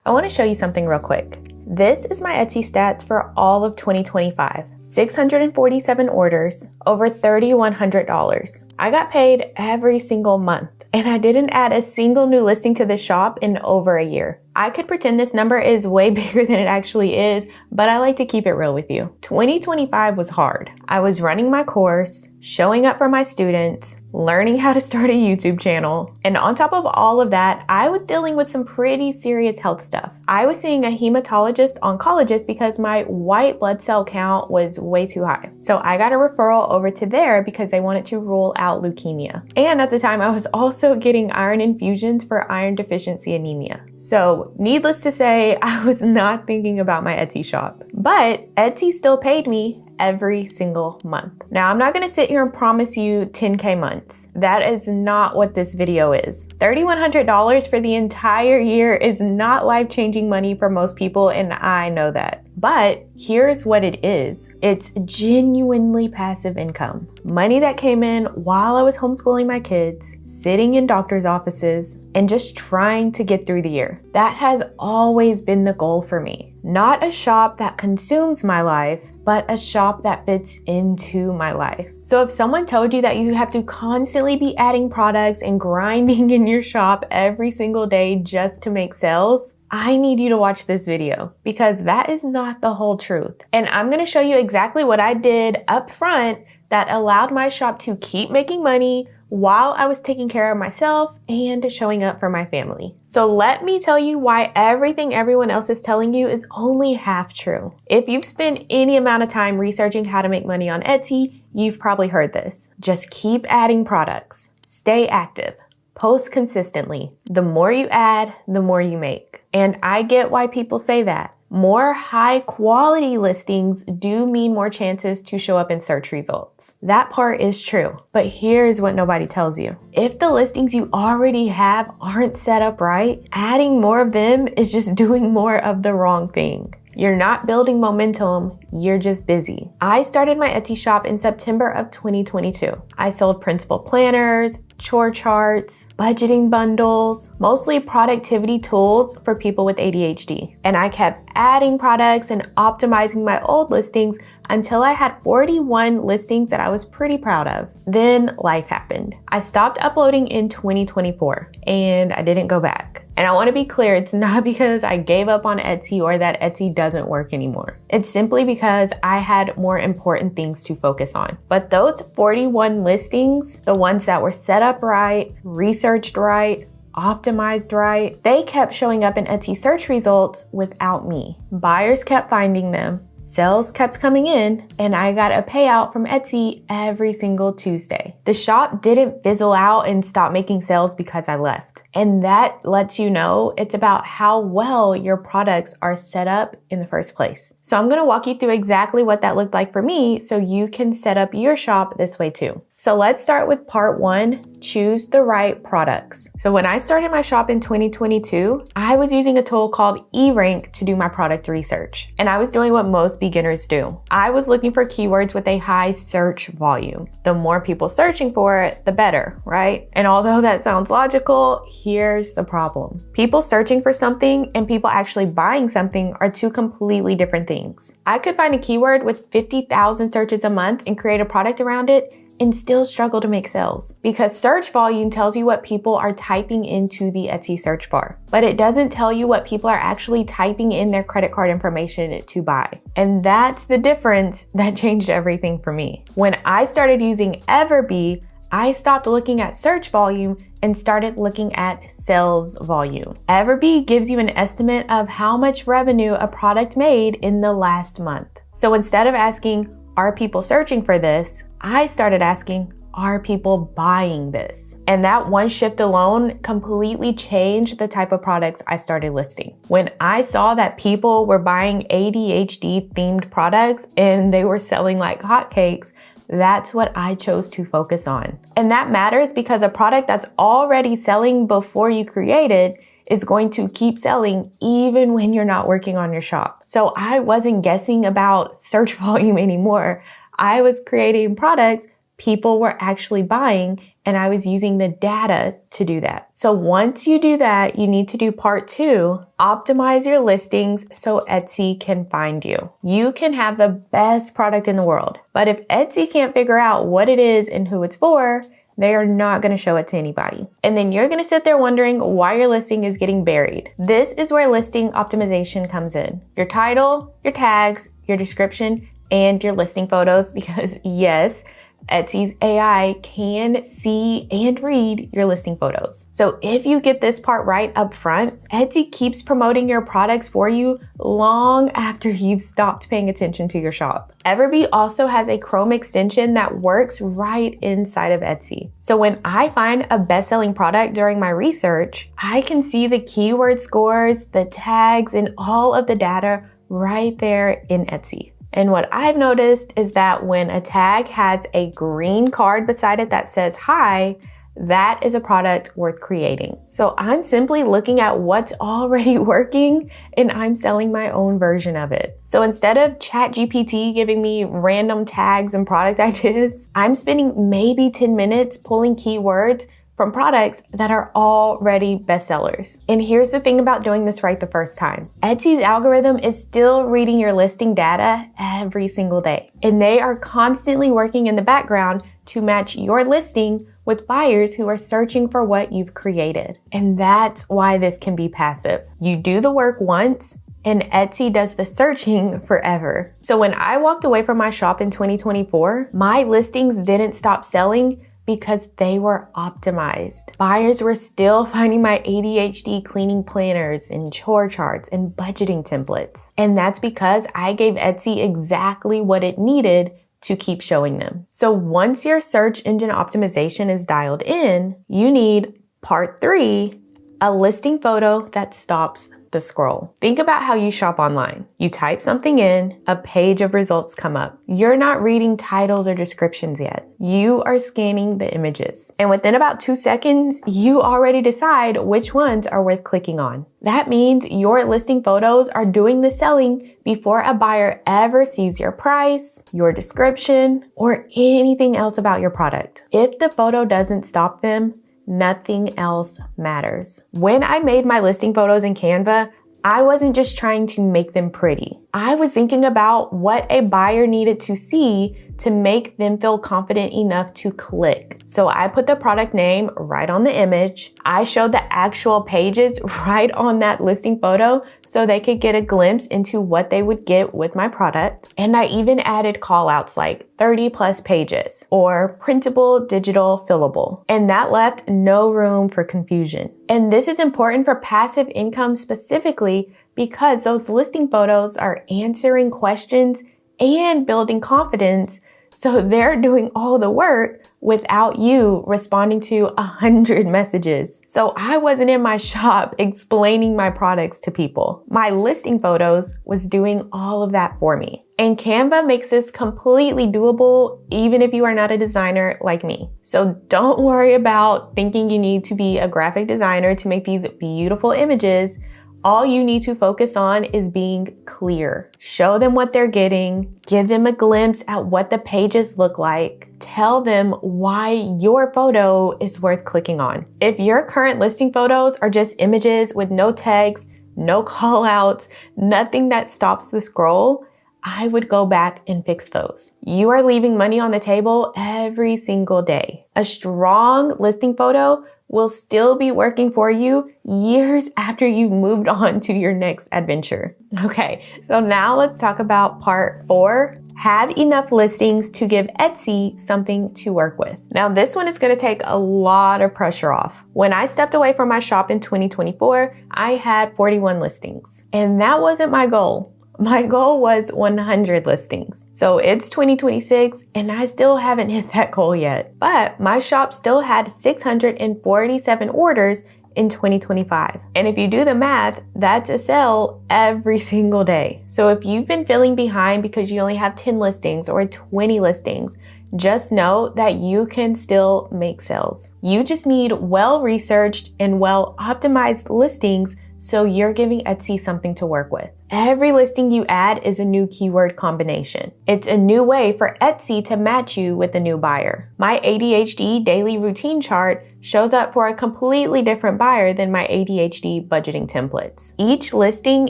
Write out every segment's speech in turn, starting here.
I want to show you something real quick. This is my Etsy stats for all of 2025. 647 orders, over $3,100. I got paid every single month, and I didn't add a single new listing to the shop in over a year. I could pretend this number is way bigger than it actually is, but I like to keep it real with you. 2025 was hard. I was running my course, showing up for my students, learning how to start a YouTube channel, and on top of all of that, I was dealing with some pretty serious health stuff. I was seeing a hematologist-oncologist because my white blood cell count was way too high. So I got a referral over to there because they wanted to rule out leukemia. And at the time, I was also getting iron infusions for iron deficiency anemia. So needless to say, I was not thinking about my Etsy shop. But Etsy still paid me every single month. Now, I'm not gonna sit here and promise you 10K months. That is not what this video is. $3,100 for the entire year is not life-changing money for most people, and I know that. But here's what it is. It's genuinely passive income. Money that came in while I was homeschooling my kids, sitting in doctor's offices, and just trying to get through the year. That has always been the goal for me. Not a shop that consumes my life, but a shop that fits into my life. So if someone told you that you have to constantly be adding products and grinding in your shop every single day just to make sales, I need you to watch this video because that is not the whole truth. And I'm gonna show you exactly what I did up front that allowed my shop to keep making money while I was taking care of myself and showing up for my family. So let me tell you why everything everyone else is telling you is only half true. If you've spent any amount of time researching how to make money on Etsy, you've probably heard this. Just keep adding products. Stay active. Post consistently. The more you add, the more you make. And I get why people say that. More high quality listings do mean more chances to show up in search results. That part is true, but here's what nobody tells you. If the listings you already have aren't set up right, adding more of them is just doing more of the wrong thing. You're not building momentum, you're just busy. I started my Etsy shop in September of 2022. I sold principal planners, chore charts, budgeting bundles, mostly productivity tools for people with ADHD. And I kept adding products and optimizing my old listings until I had 41 listings that I was pretty proud of. Then life happened. I stopped uploading in 2024 and I didn't go back. And I want to be clear, it's not because I gave up on Etsy or that Etsy doesn't work anymore. It's simply because I had more important things to focus on. But those 41 listings, the ones that were set up right, researched right, optimized right, they kept showing up in Etsy search results without me. Buyers kept finding them, sales kept coming in, and I got a payout from Etsy every single Tuesday. The shop didn't fizzle out and stop making sales because I left. And that lets you know it's about how well your products are set up in the first place. So I'm gonna walk you through exactly what that looked like for me so you can set up your shop this way too. So let's start with part one, choose the right products. So when I started my shop in 2022, I was using a tool called eRank to do my product research. And I was doing what most beginners do. I was looking for keywords with a high search volume. The more people searching for it, the better, right? And although that sounds logical, here's the problem. People searching for something and people actually buying something are two completely different things. I could find a keyword with 50,000 searches a month and create a product around it and still struggle to make sales because search volume tells you what people are typing into the Etsy search bar, but it doesn't tell you what people are actually typing in their credit card information to buy. And that's the difference that changed everything for me. When I started using Everbee, I stopped looking at search volume and started looking at sales volume. Everbee gives you an estimate of how much revenue a product made in the last month. So instead of asking, are people searching for this? I started asking, are people buying this? And that one shift alone completely changed the type of products I started listing. When I saw that people were buying ADHD themed products and they were selling like hotcakes, that's what I chose to focus on. And that matters because a product that's already selling before you create it is going to keep selling even when you're not working on your shop. So I wasn't guessing about search volume anymore. I was creating products people were actually buying, and I was using the data to do that. So once you do that, you need to do part 2, optimize your listings so Etsy can find you. You can have the best product in the world, but if Etsy can't figure out what it is and who it's for, they are not going to show it to anybody. And then you're going to sit there wondering why your listing is getting buried. This is where listing optimization comes in. Your title, your tags, your description, and your listing photos, because yes, Etsy's AI can see and read your listing photos. So if you get this part right up front, Etsy keeps promoting your products for you long after you've stopped paying attention to your shop. Everbee also has a Chrome extension that works right inside of Etsy. So when I find a best-selling product during my research, I can see the keyword scores, the tags, and all of the data right there in Etsy. And what I've noticed is that when a tag has a green card beside it that says hi, that is a product worth creating. So I'm simply looking at what's already working and I'm selling my own version of it. So instead of ChatGPT giving me random tags and product ideas, I'm spending maybe 10 minutes pulling keywords from products that are already bestsellers. And here's the thing about doing this right the first time. Etsy's algorithm is still reading your listing data every single day. And they are constantly working in the background to match your listing with buyers who are searching for what you've created. And that's why this can be passive. You do the work once, and Etsy does the searching forever. So when I walked away from my shop in 2024, my listings didn't stop selling because they were optimized. Buyers were still finding my ADHD cleaning planners and chore charts and budgeting templates. And that's because I gave Etsy exactly what it needed to keep showing them. So once your search engine optimization is dialed in, you need part 3, a listing photo that stops the scroll. Think about how you shop online. You type something in, a page of results come up. You're not reading titles or descriptions yet. You are scanning the images. And within about 2 seconds, you already decide which ones are worth clicking on. That means your listing photos are doing the selling before a buyer ever sees your price, your description, or anything else about your product. If the photo doesn't stop them, nothing else matters. When I made my listing photos in Canva, I wasn't just trying to make them pretty. I was thinking about what a buyer needed to see to make them feel confident enough to click. So I put the product name right on the image. I showed the actual pages right on that listing photo so they could get a glimpse into what they would get with my product. And I even added call outs like 30 plus pages or printable, digital, fillable. And that left no room for confusion. And this is important for passive income specifically because those listing photos are answering questions and building confidence. So they're doing all the work without you responding to 100 messages. So I wasn't in my shop explaining my products to people. My listing photos was doing all of that for me. And Canva makes this completely doable even if you are not a designer like me. So don't worry about thinking you need to be a graphic designer to make these beautiful images. All you need to focus on is being clear. Show them what they're getting, give them a glimpse at what the pages look like, tell them why your photo is worth clicking on. If your current listing photos are just images with no text, no call outs, nothing that stops the scroll, I would go back and fix those. You are leaving money on the table every single day. A strong listing photo will still be working for you years after you've moved on to your next adventure. Okay, so now let's talk about part 4. Have enough listings to give Etsy something to work with. Now this one is gonna take a lot of pressure off. When I stepped away from my shop in 2024, I had 41 listings, and that wasn't my goal. My goal was 100 listings. So it's 2026 and I still haven't hit that goal yet. But my shop still had 647 orders in 2025. And if you do the math, that's a sale every single day. So if you've been feeling behind because you only have 10 listings or 20 listings, just know that you can still make sales. You just need well-researched and well-optimized listings so you're giving Etsy something to work with. Every listing you add is a new keyword combination. It's a new way for Etsy to match you with a new buyer. My ADHD daily routine chart shows up for a completely different buyer than my ADHD budgeting templates. Each listing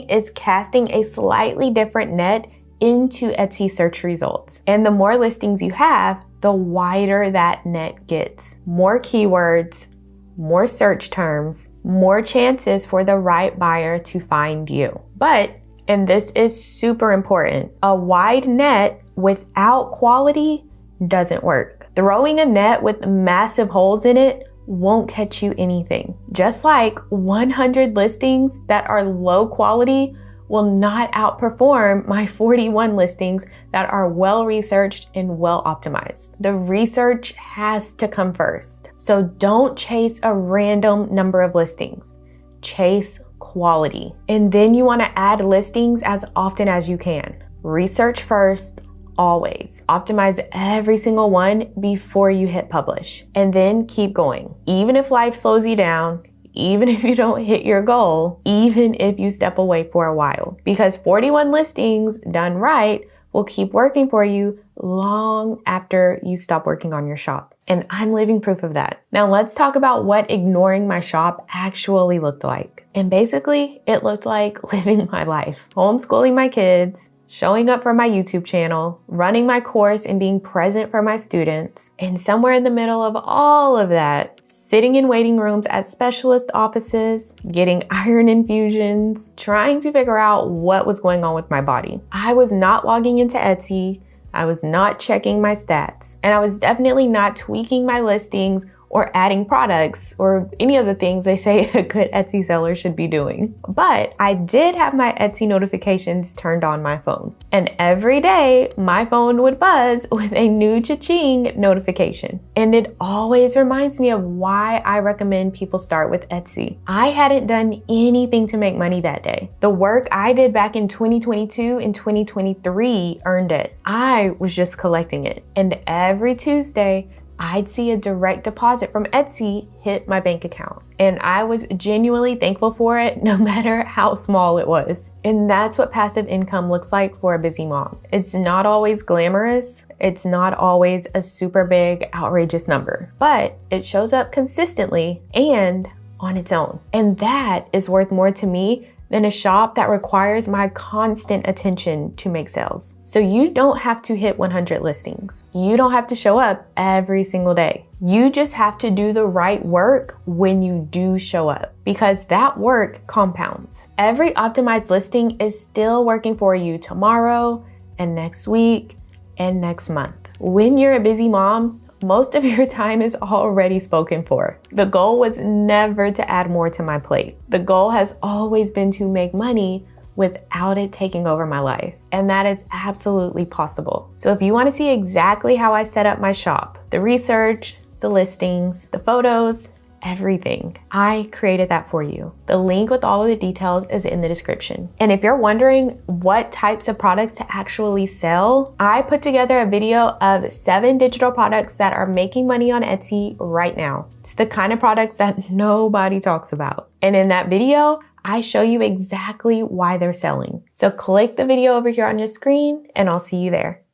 is casting a slightly different net into Etsy search results. And the more listings you have, the wider that net gets. More keywords, more search terms, more chances for the right buyer to find you. But, and this is super important, a wide net without quality doesn't work. Throwing a net with massive holes in it won't catch you anything. Just like 100 listings that are low quality will not outperform my 41 listings that are well researched and well optimized. The research has to come first. So don't chase a random number of listings. Chase quality. And then you want to add listings as often as you can. Research first, always. Optimize every single one before you hit publish. And then keep going. Even if life slows you down, even if you don't hit your goal, even if you step away for a while. Because 41 listings done right will keep working for you long after you stop working on your shop. And I'm living proof of that. Now let's talk about what ignoring my shop actually looked like. And basically, it looked like living my life. Homeschooling my kids, showing up for my YouTube channel, running my course and being present for my students, and somewhere in the middle of all of that, sitting in waiting rooms at specialist offices, getting iron infusions, trying to figure out what was going on with my body. I was not logging into Etsy, I was not checking my stats, and I was definitely not tweaking my listings or adding products or any of the things they say a good Etsy seller should be doing. But I did have my Etsy notifications turned on my phone. And every day my phone would buzz with a new cha-ching notification. And it always reminds me of why I recommend people start with Etsy. I hadn't done anything to make money that day. The work I did back in 2022 and 2023 earned it. I was just collecting it. And every Tuesday, I'd see a direct deposit from Etsy hit my bank account. And I was genuinely thankful for it, no matter how small it was. And that's what passive income looks like for a busy mom. It's not always glamorous. It's not always a super big, outrageous number, but it shows up consistently and on its own. And that is worth more to me than a shop that requires my constant attention to make sales. So you don't have to hit 100 listings. You don't have to show up every single day. You just have to do the right work when you do show up, because that work compounds. Every optimized listing is still working for you tomorrow and next week and next month. When you're a busy mom, most of your time is already spoken for. The goal was never to add more to my plate. The goal has always been to make money without it taking over my life. And that is absolutely possible. So if you want to see exactly how I set up my shop, the research, the listings, the photos, everything, I created that for you. The link with all of the details is in the description. And if you're wondering what types of products to actually sell, I put together a video of 7 digital products that are making money on Etsy right now. It's the kind of products that nobody talks about. And in that video, I show you exactly why they're selling. So click the video over here on your screen and I'll see you there.